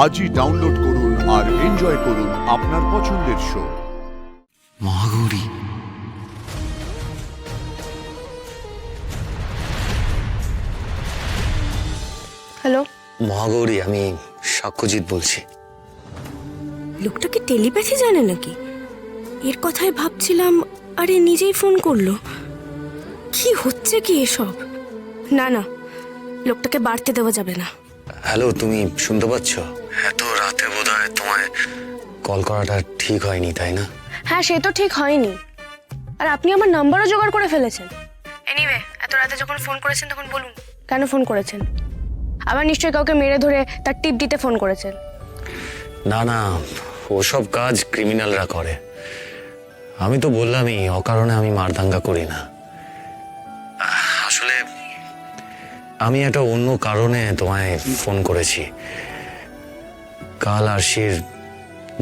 আজই ডাউনলোড করুন আর এনজয় করুন আপনার পছন্দের শো। মহাগৌরী, হ্যালো, মহাগৌরী, আমি সাক্ষ্যজিৎ বলছি। লোকটা কি টেলিপ্যাথি জানে নাকি? এর কথাই ভাবছিলাম, আরে নিজেই ফোন করলো। কি হচ্ছে কি এসব? না না, লোকটাকে বাড়তে দেওয়া যাবে না। হ্যালো, তুমি শুনতে পাচ্ছ? এত রাতে বোধহয় তোমায় কল করাটা ঠিক হয়নি, তাই না? হ্যাঁ, সে তো ঠিক হয়নি। আর আপনি আমার নাম্বারও জোগাড় করে ফেলেছেন। এনিওয়ে, এত রাতে যখন ফোন করেছেন তখন বলুন কেন ফোন করেছেন। আবার নিশ্চয়ই কাউকে মেরে ধরে তার টিপ দিতে ফোন করেছেন। না না, ওসব কাজ ক্রিমিনালরা করে। আমি তো বললামই, অকারণে আমি মারদাঙ্গা করি না। আসলে আমি একটা অন্য কারণে তোমায় ফোন করেছি। কাল আরশির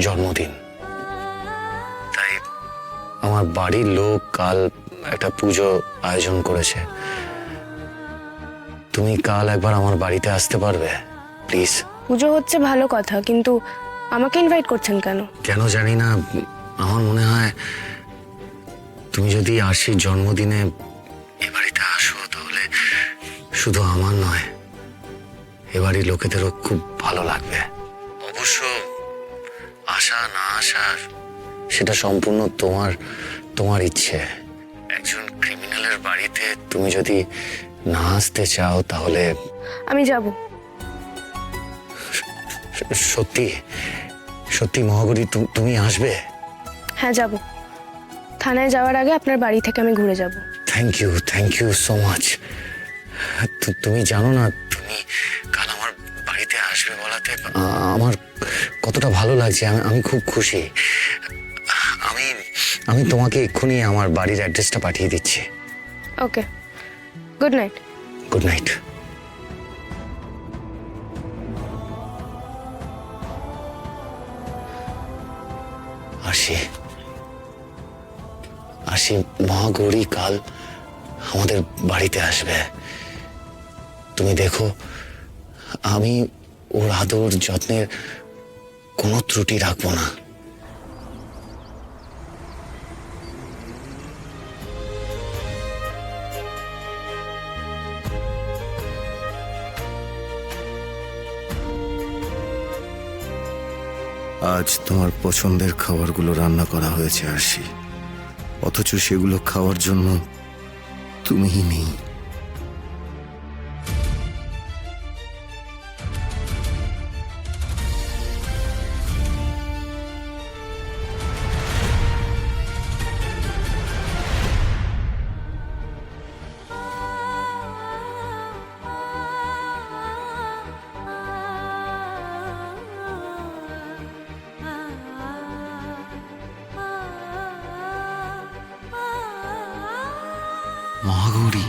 জন্মদিন, তাই আমার বাড়ির লোক কাল একটা পুজো আয়োজন করেছে। তুমি কাল একবার আমার বাড়িতে আসতে পারবে প্লিজ? পুজো হচ্ছে ভালো কথা, কিন্তু আমাকে ইনভাইট করছেন কেন? কেন জানি না, আমার মনে হয় তুমি যদি আরশির জন্মদিনে এ বাড়িতে আসো তাহলে শুধু আমার নয়, এ বাড়ির লোকেদেরও খুব ভালো লাগবে। অবশ্য আসা না আসা সেটা সম্পূর্ণ তোমার ইচ্ছে। একজন ক্রিমিনালের বাড়িতে তুমি যদি না আসতে চাও তাহলে আমি যাব। সত্যি সত্যি মহাগৌরী, তুমি আসবে? হ্যাঁ, যাব। থানায় যাওয়ার আগে আপনার বাড়ি থেকে আমি ঘুরে যাব। Thank you so much. তুমি জানো না, তুমি কাল আমার বাড়িতে আসবে বলাতে আমার কতটা ভালো লাগছে। আমি খুব খুশি। আমি তোমাকে এক্ষুনি আমার বাড়ির অ্যাড্রেসটা পাঠিয়ে দিচ্ছি। ওকে, গুড নাইট। Good night. আসি মহাগৌরী কাল আমাদের বাড়িতে আসবে। তুমি দেখো, আমি ওর আদর যত্নের কোনো ত্রুটি রাখবো না। আজ তোমার পছন্দের খাবারগুলো রান্না করা হয়েছে আরশি, অথচ সেগুলো খাওয়ার জন্য তুমিই নেই। মহাগৌরী,